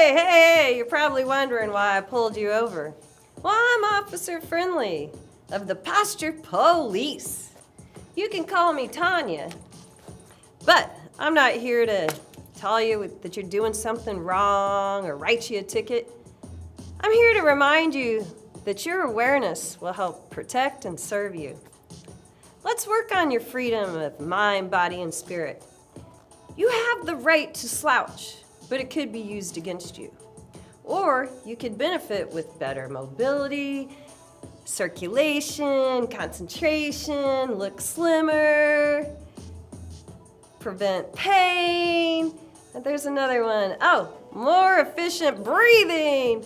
Hey, you're probably wondering why I pulled you over. Well, I'm Officer Friendly of the Posture Police. You can call me Tanya, but I'm not here to tell you that you're doing something wrong or write you a ticket. I'm here to remind you that your awareness will help protect and serve you. Let's work on your freedom of mind, body, and spirit. You have the right to slouch, but it could be used against you. Or you could benefit with better mobility, circulation, concentration, look slimmer, prevent pain. And there's another one. Oh, more efficient breathing.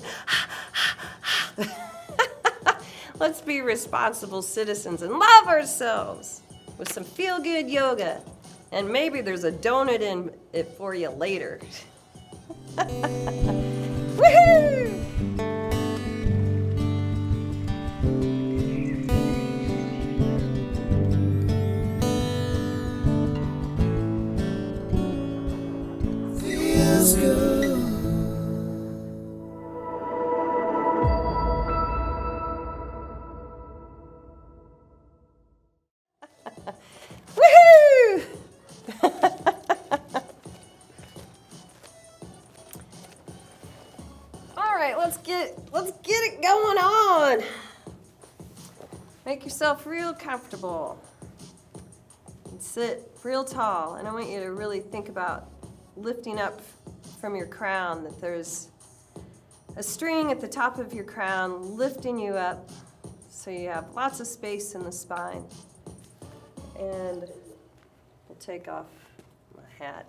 Let's be responsible citizens and love ourselves with some feel-good yoga. And maybe there's a donut in it for you later. Woohoo! Feels good. Woohoo! All right, let's get it going on. Make yourself real comfortable and sit real tall. And I want you to really think about lifting up from your crown, that there's a string at the top of your crown lifting you up so you have lots of space in the spine. And we'll take off my hat.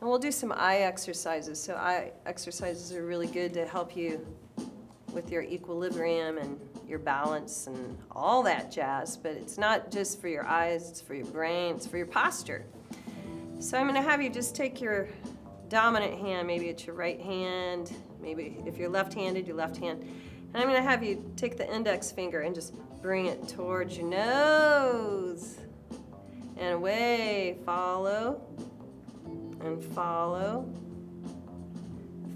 And we'll do some eye exercises. So eye exercises are really good to help you with your equilibrium and your balance and all that jazz. But it's not just for your eyes, it's for your brain, it's for your posture. So I'm gonna have you just take your dominant hand, maybe it's your right hand, maybe if you're left-handed, your left hand. And I'm gonna have you take the index finger and just bring it towards your nose. And away, follow, and follow.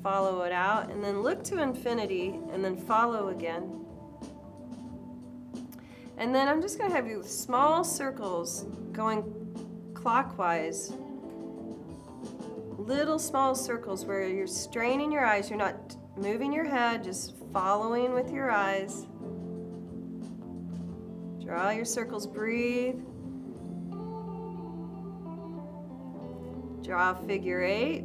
Follow it out, and then look to infinity, and then follow again. And then I'm just gonna have you with small circles going clockwise. Little small circles where you're straining your eyes, you're not moving your head, just following with your eyes. Draw your circles, breathe. Draw a figure 8,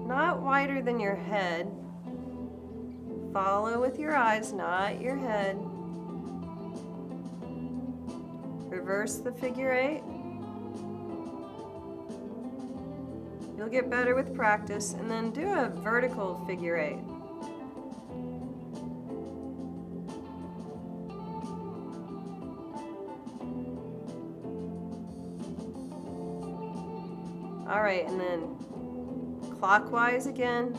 not wider than your head. Follow with your eyes, not your head. Reverse the figure 8. You'll get better with practice, and then do a vertical figure 8. All right, and then clockwise again.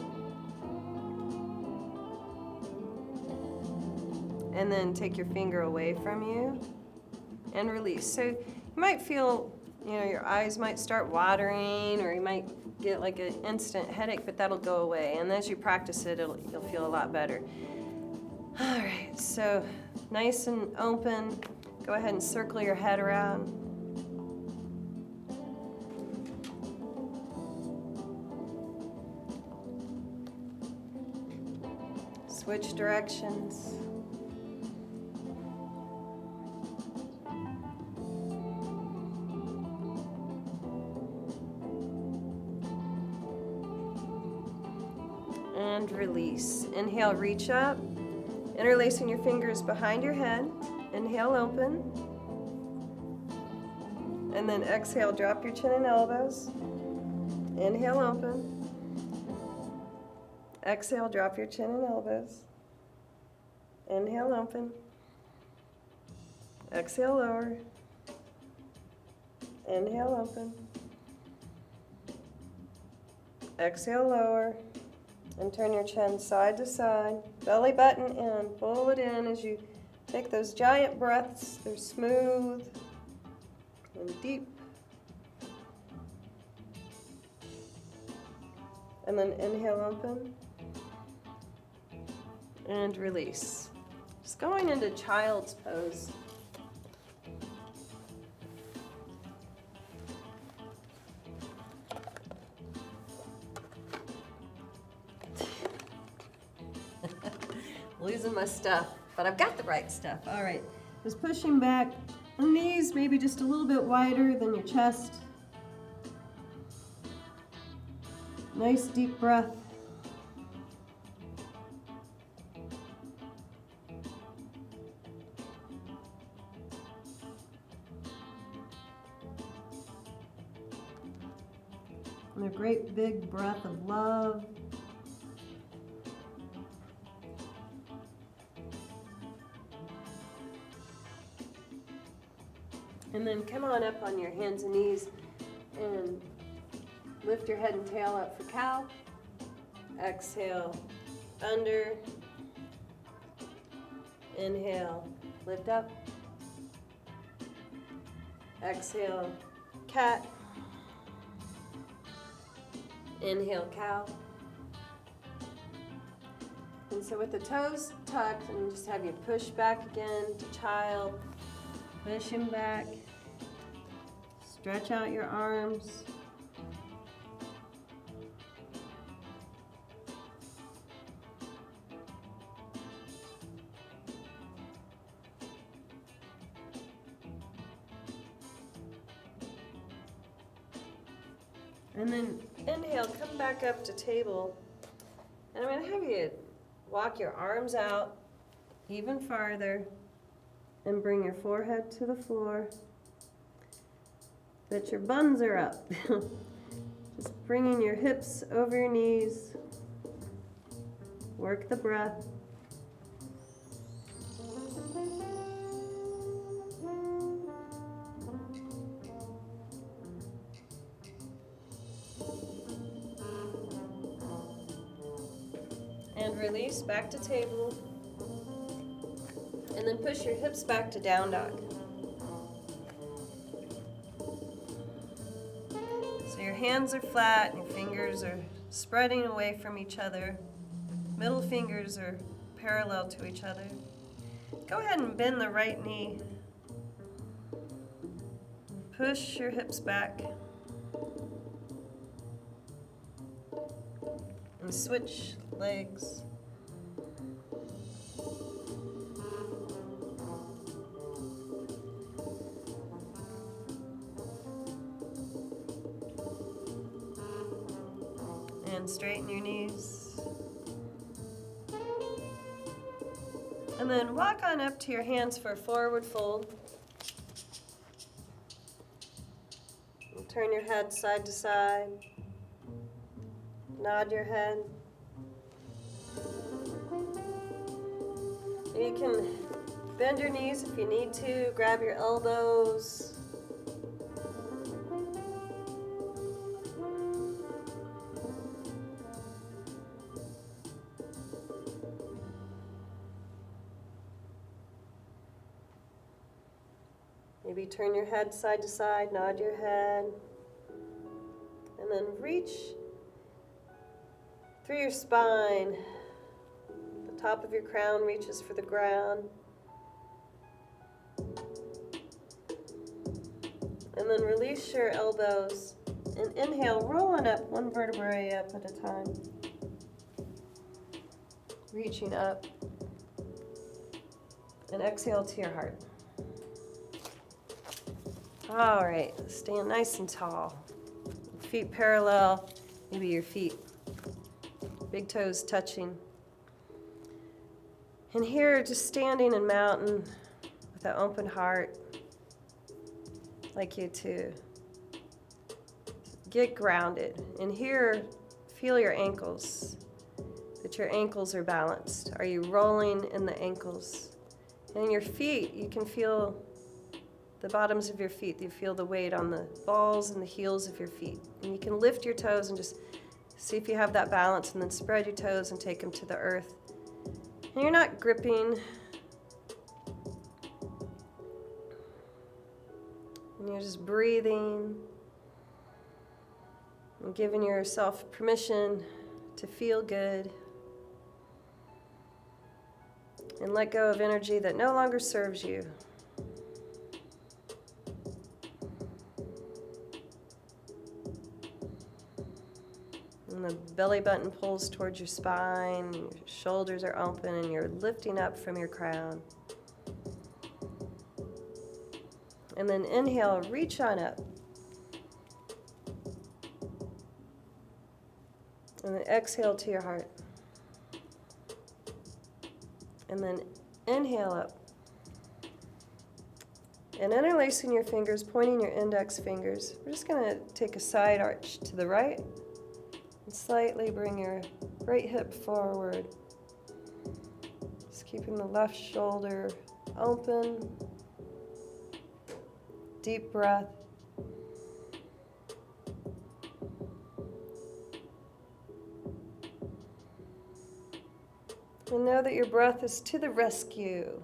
And then take your finger away from you and release. So you might feel, your eyes might start watering, or you might get like an instant headache, but that'll go away. And as you practice it, you'll feel a lot better. All right, so nice and open. Go ahead and circle your head around. Switch directions. And release. Inhale, reach up. Interlacing your fingers behind your head. Inhale, open. And then exhale, drop your chin and elbows. Inhale, open. Exhale, drop your chin and elbows. Inhale, open. Exhale, lower. Inhale, open. Exhale, lower. And turn your chin side to side. Belly button in. Pull it in as you take those giant breaths. They're smooth and deep. And then inhale, open. And release. Just going into child's pose. Losing my stuff, but I've got the right stuff. All right, just pushing back, knees maybe just a little bit wider than your chest. Nice deep breath. And a great big breath of love. And then come on up on your hands and knees and lift your head and tail up for cow. Exhale, under. Inhale, lift up. Exhale, cat. Inhale, cow. And so with the toes tucked, and just have you push back again to child. Push him back. Stretch out your arms. And then inhale, come back up to table. And I'm going to have you walk your arms out even farther and bring your forehead to the floor. That your buns are up. Just bringing your hips over your knees. Work the breath. And release back to table. And then push your hips back to down dog. So your hands are flat and your fingers are spreading away from each other. Middle fingers are parallel to each other. Go ahead and bend the right knee. Push your hips back. And switch legs. And straighten your knees. And then walk on up to your hands for a forward fold. And turn your head side to side. Nod your head. You can bend your knees if you need to. Grab your elbows. Maybe turn your head side to side, nod your head, and then reach through your spine. The top of your crown reaches for the ground. And then release your elbows and inhale, rolling up one vertebrae up at a time. Reaching up. And exhale to your heart. All right, stand nice and tall. Feet parallel, maybe your feet, big toes touching. And here, just standing in mountain with an open heart. I'd like you to get grounded. And here, feel your ankles, that your ankles are balanced. Are you rolling in the ankles? And your feet, you can feel the bottoms of your feet. You feel the weight on the balls and the heels of your feet. And you can lift your toes and just see if you have that balance, and then spread your toes and take them to the earth. And you're not gripping. And you're just breathing and giving yourself permission to feel good, and let go of energy that no longer serves you. And the belly button pulls towards your spine, your shoulders are open, and you're lifting up from your crown. And then inhale, reach on up. And then exhale to your heart. And then inhale up. And interlacing your fingers, pointing your index fingers, we're just going to take a side arch to the right and slightly bring your right hip forward. Just keeping the left shoulder open. Deep breath. And know that your breath is to the rescue.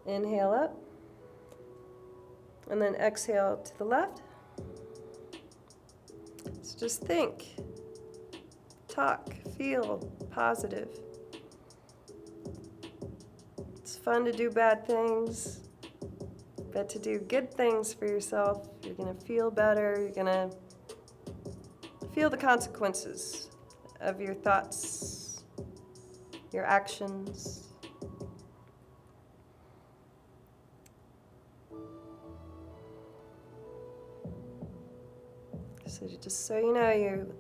Inhale up. And then exhale to the left. So just think, talk, feel positive. It's fun to do bad things, but to do good things for yourself, you're going to feel better. You're going to feel the consequences of your thoughts, your actions. So just so you know, you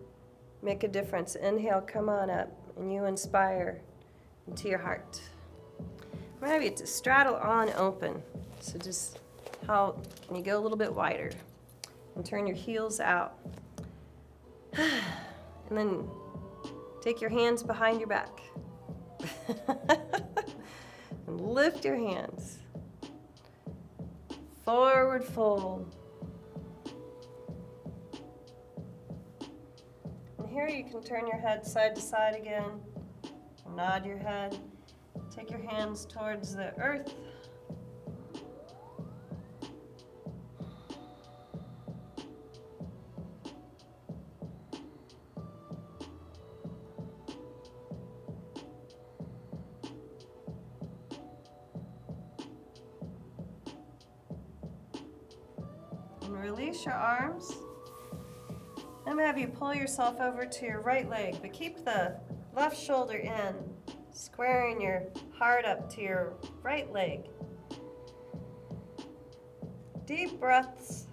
make a difference. Inhale, come on up, and you inspire into your heart. I'm going to have you to straddle on open. So just how can you go a little bit wider and turn your heels out. And then take your hands behind your back. And lift your hands. Forward fold. And here you can turn your head side to side again. Nod your head. Take your hands towards the earth. And release your arms. I'm going to have you pull yourself over to your right leg, but keep the left shoulder in, squaring your heart up to your right leg. Deep breaths.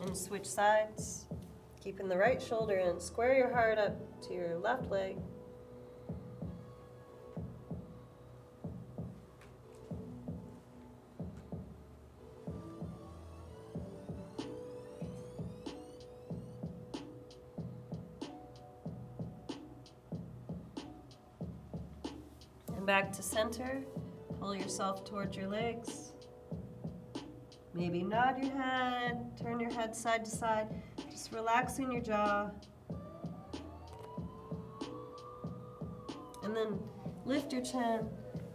And switch sides. Keeping the right shoulder in. Square your heart up to your left leg. And back to center. Pull yourself towards your legs. Maybe nod your head, turn your head side to side. Just relaxing your jaw. And then lift your chin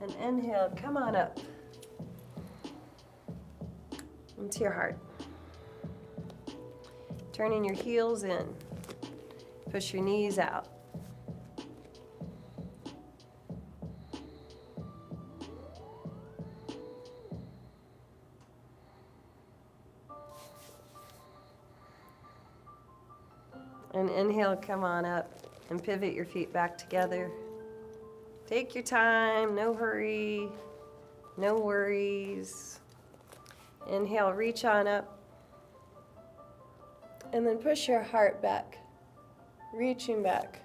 and inhale, come on up into your heart. Turning your heels in. Push your knees out. And inhale, come on up and pivot your feet back together. Take your time, no hurry, no worries. Inhale, reach on up. And then push your heart back, reaching back.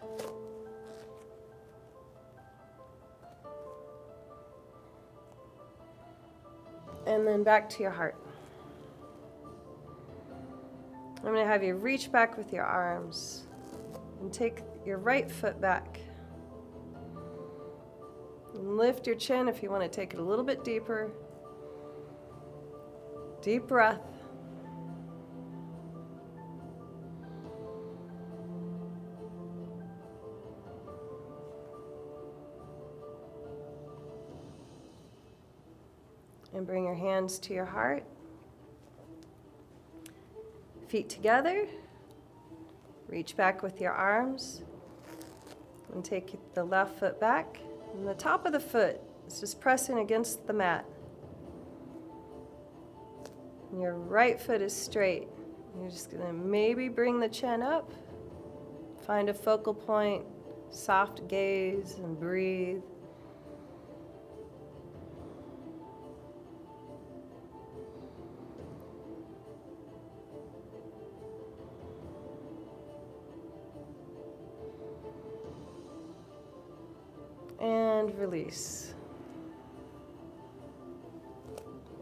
And then back to your heart. I'm going to have you reach back with your arms and take your right foot back. And lift your chin if you want to take it a little bit deeper. Deep breath. And bring your hands to your heart. Feet together. Reach back with your arms. And take the left foot back. And the top of the foot is just pressing against the mat. And your right foot is straight. You're just going to maybe bring the chin up. Find a focal point. Soft gaze and breathe. And release.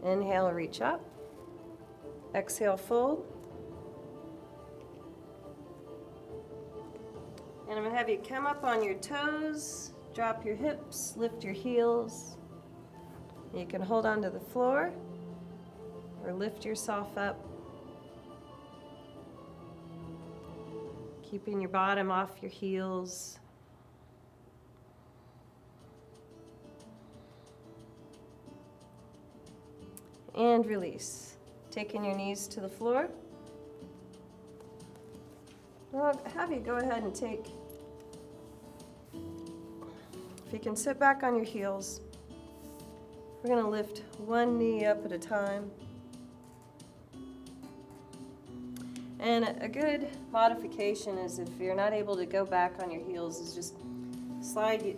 Inhale, reach up. Exhale, fold. And I'm going to have you come up on your toes, drop your hips, lift your heels. You can hold onto the floor or lift yourself up, keeping your bottom off your heels. And release. Taking your knees to the floor. I'll have you go ahead and take, if you can sit back on your heels, we're going to lift one knee up at a time. And a good modification is, if you're not able to go back on your heels, is just slide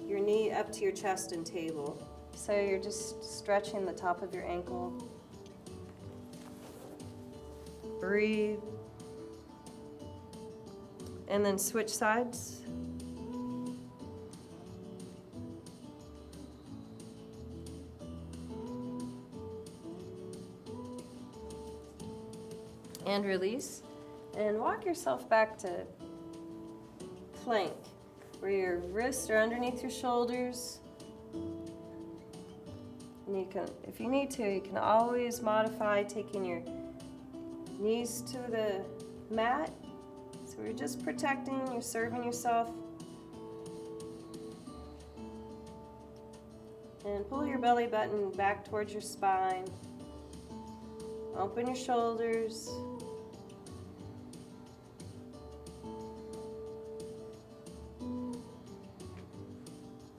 your knee up to your chest and table. So you're just stretching the top of your ankle. Breathe. And then switch sides. And release. And walk yourself back to plank, where your wrists are underneath your shoulders. And you can, if you need to, you can always modify taking your knees to the mat. So you're just protecting, you're serving yourself. And pull your belly button back towards your spine. Open your shoulders.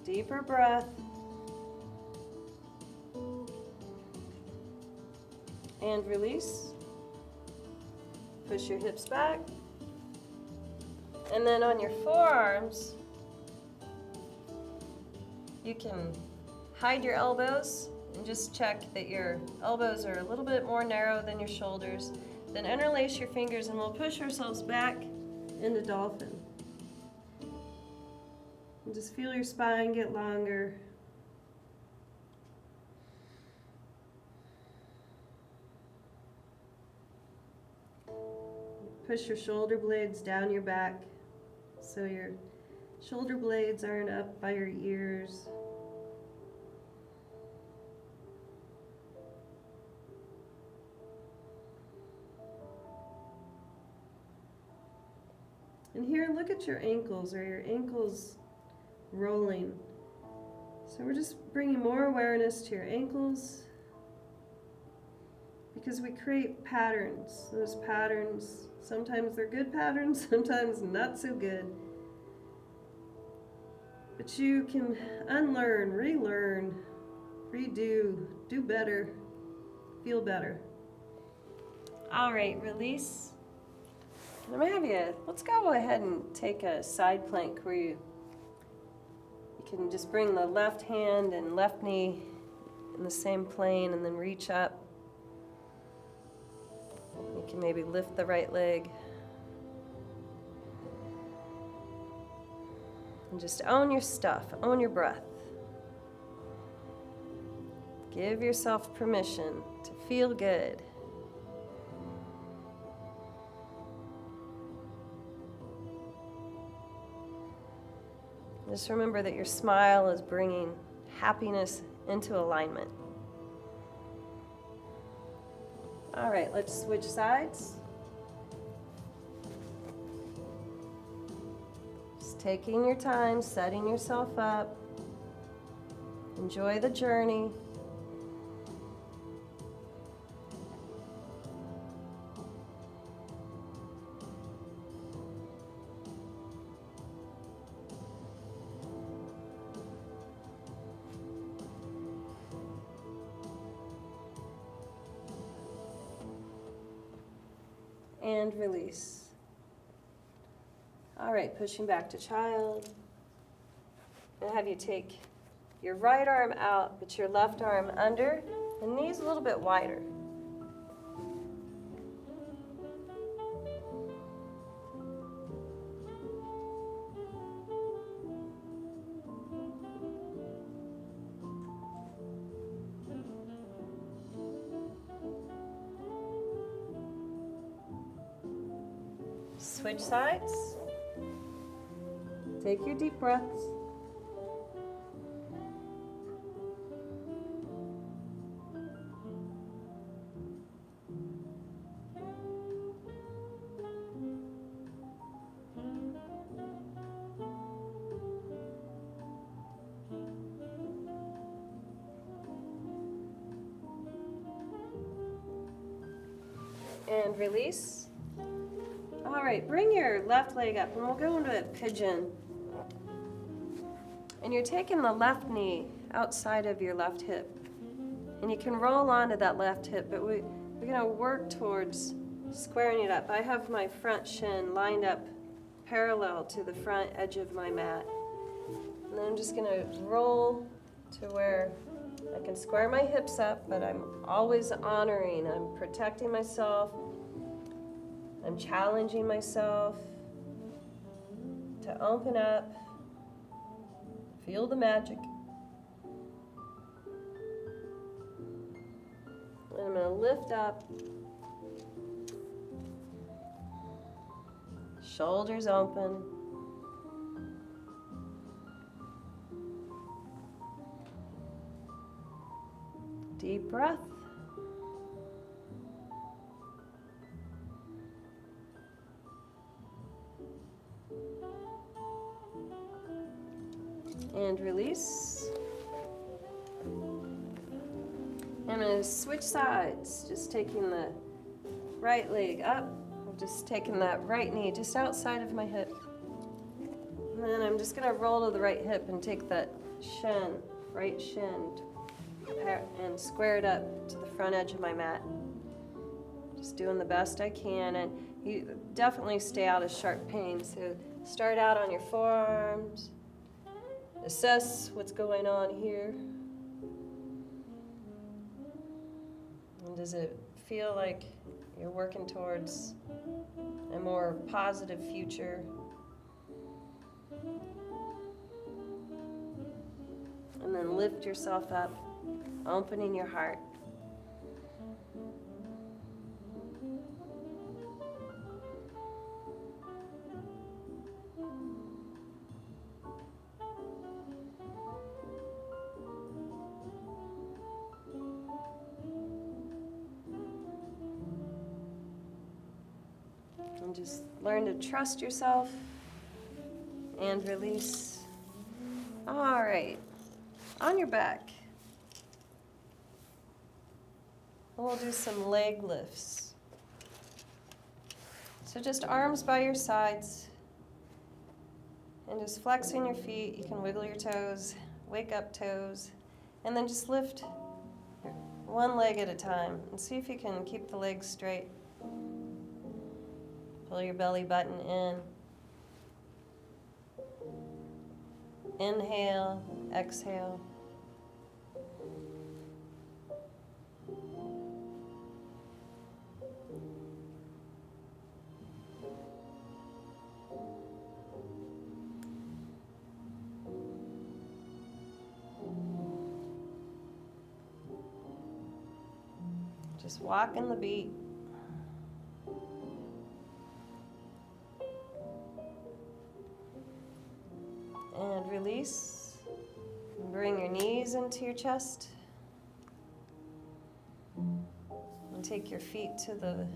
Deeper breath. And release. Push your hips back. And then on your forearms, you can hide your elbows and just check that your elbows are a little bit more narrow than your shoulders. Then interlace your fingers and we'll push ourselves back into dolphin. And just feel your spine get longer. Push your shoulder blades down your back so your shoulder blades aren't up by your ears. And here, look at your ankles. Are your ankles rolling? So we're just bringing more awareness to your ankles, because we create patterns. Those patterns, sometimes they're good patterns, sometimes not so good. But you can unlearn, relearn, redo, do better, feel better. All right, release. And I'm gonna have you, let's go ahead and take a side plank where you can just bring the left hand and left knee in the same plane and then reach up. You can maybe lift the right leg. And just own your stuff, own your breath. Give yourself permission to feel good. Just remember that your smile is bringing happiness into alignment. All right, let's switch sides. Just taking your time, setting yourself up. Enjoy the journey. and release. All right, pushing back to child. And have you take your right arm out, but your left arm under, and knees a little bit wider. Switch sides. Take your deep breaths. And release. All right, bring your left leg up and we'll go into a pigeon. And you're taking the left knee outside of your left hip. And you can roll onto that left hip, but we're gonna work towards squaring it up. I have my front shin lined up parallel to the front edge of my mat. And then I'm just gonna roll to where I can square my hips up, but I'm always honoring, I'm protecting myself, I'm challenging myself to open up, feel the magic. And I'm going to lift up, shoulders open. Deep breath. And release. I'm going to switch sides, just taking the right leg up, I'm just taking that right knee just outside of my hip. And then I'm just going to roll to the right hip and take that shin, right shin, and square it up to the front edge of my mat. Just doing the best I can, and you definitely stay out of sharp pain. So start out on your forearms, assess what's going on here. And does it feel like you're working towards a more positive future? And then lift yourself up, opening your heart. And just learn to trust yourself and release. All right, on your back. We'll do some leg lifts. So just arms by your sides and just flexing your feet. You can wiggle your toes, wake up toes, and then just lift one leg at a time and see if you can keep the legs straight. Pull your belly button in. Inhale, exhale. Just walking the beat. And release. And bring your knees into your chest. And take your feet to the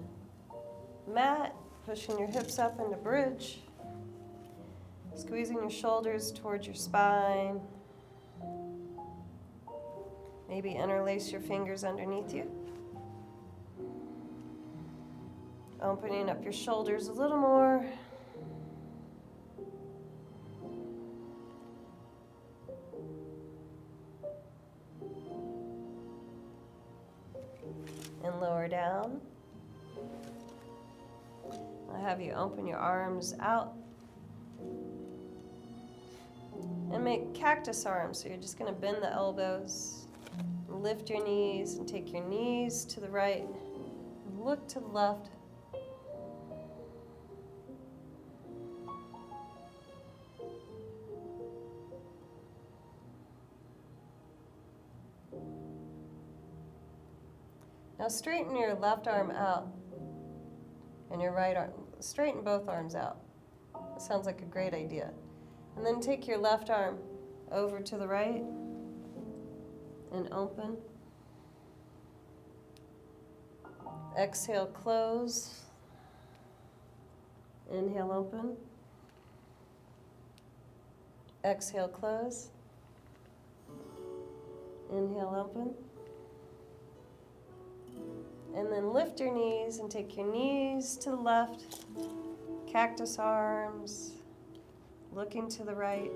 mat, pushing your hips up into bridge. Squeezing your shoulders towards your spine. Maybe interlace your fingers underneath you. Opening up your shoulders a little more. And lower down. I'll have you open your arms out and make cactus arms. So you're just going to bend the elbows, lift your knees, and take your knees to the right, and look to the left. Now straighten your left arm out and your right arm. Straighten both arms out. That sounds like a great idea. And then take your left arm over to the right and open. Exhale, close. Inhale, open. Exhale, close. Inhale, open. And then lift your knees and take your knees to the left. Cactus arms. Looking to the right.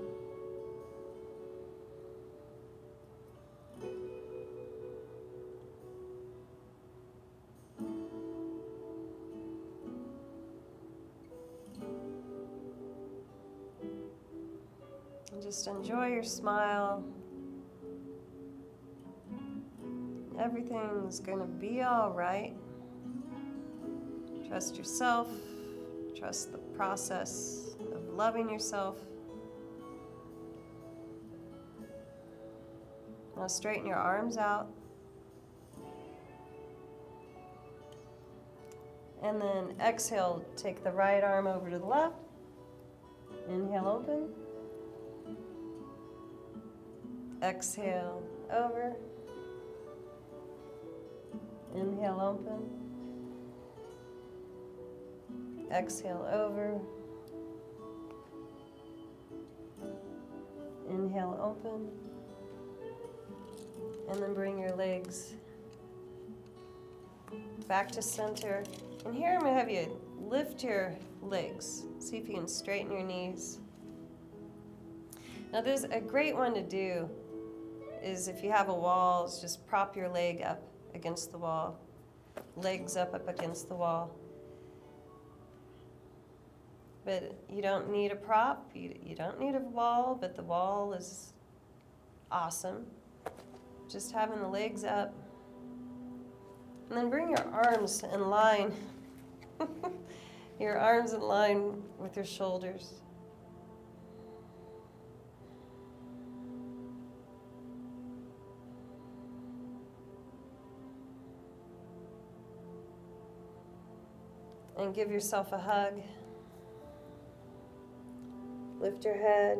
And just enjoy your smile. Everything's gonna be all right. Trust yourself. Trust the process of loving yourself. Now straighten your arms out. And then exhale, take the right arm over to the left. Inhale, open. Exhale, over. Inhale, open. Exhale, over. Inhale, open. And then bring your legs back to center. And here I'm going to have you lift your legs. See if you can straighten your knees. Now there's a great one to do is if you have a wall, is just prop your leg up against the wall. Legs up against the wall. But you don't need a prop, you don't need a wall, but the wall is awesome. Just having the legs up. And then bring your arms in line. Your arms in line with your shoulders. And give yourself a hug. Lift your head.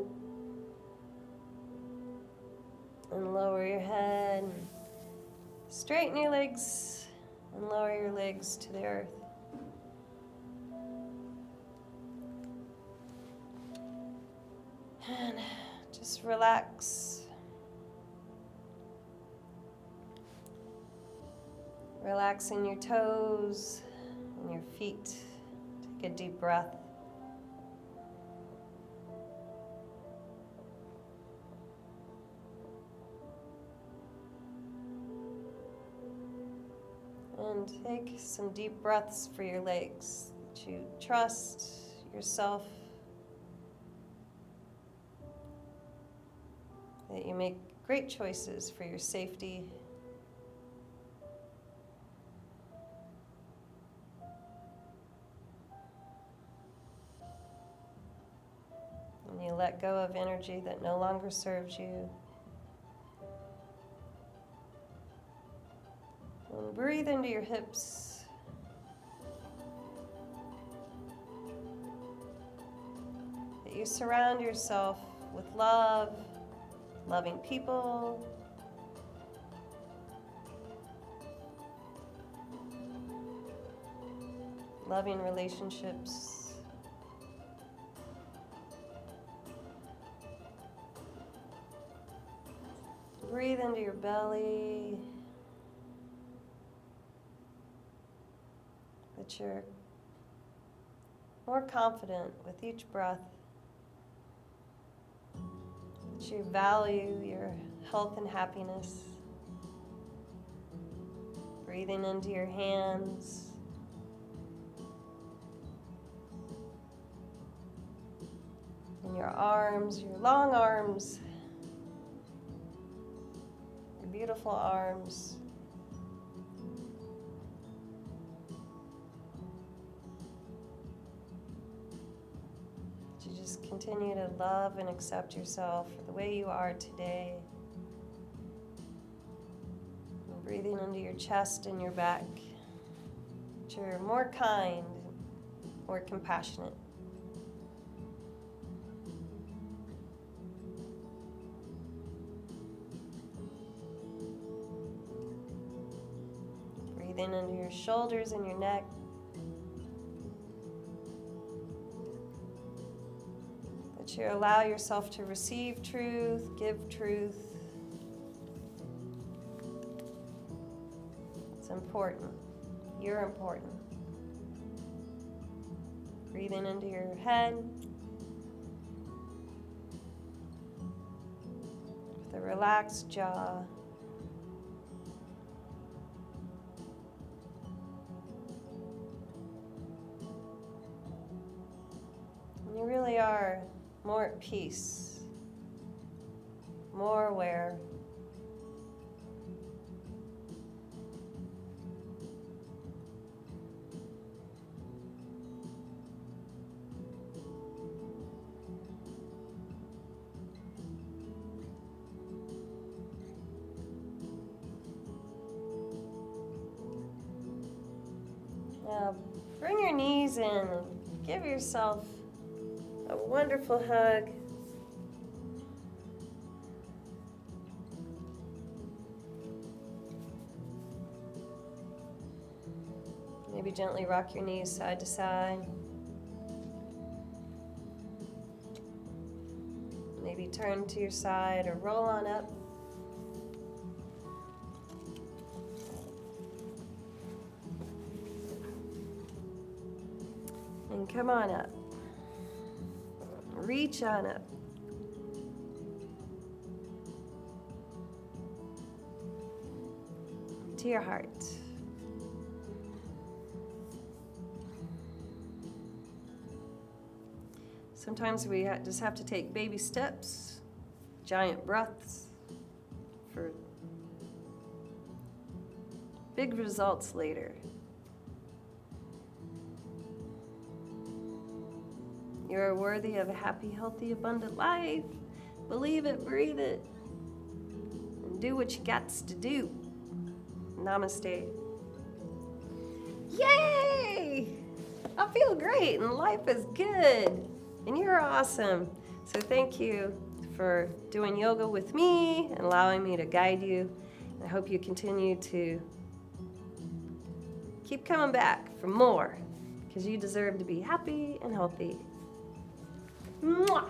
And lower your head. Straighten your legs. And lower your legs to the earth. And just relax. Relaxing your toes and your feet. Take a deep breath. And take some deep breaths for your legs. That you trust yourself. That you make great choices for your safety. And you let go of energy that no longer serves you. And breathe into your hips. That you surround yourself with love, loving people, loving relationships. Breathe into your belly. That you're more confident with each breath. That you value your health and happiness. Breathing into your hands. your arms, your long arms, your beautiful arms. You just continue to love and accept yourself for the way you are today. And breathing into your chest and your back. That you're more kind, more compassionate. Breathing into your shoulders and your neck. That you allow yourself to receive truth, give truth. It's important. You're important. Breathing into your head. With a relaxed jaw. And you really are more at peace, more aware. Now, bring your knees in and give yourself a wonderful hug. Maybe gently rock your knees side to side. Maybe turn to your side or roll on up. And come on up. Reach on up. To your heart. Sometimes we just have to take baby steps, giant breaths for big results later. You're worthy of a happy, healthy, abundant life. Believe it, breathe it, and do what you got to do. Namaste. Yay! I feel great and life is good. And you're awesome. So thank you for doing yoga with me and allowing me to guide you. And I hope you continue to keep coming back for more because you deserve to be happy and healthy. Mwah!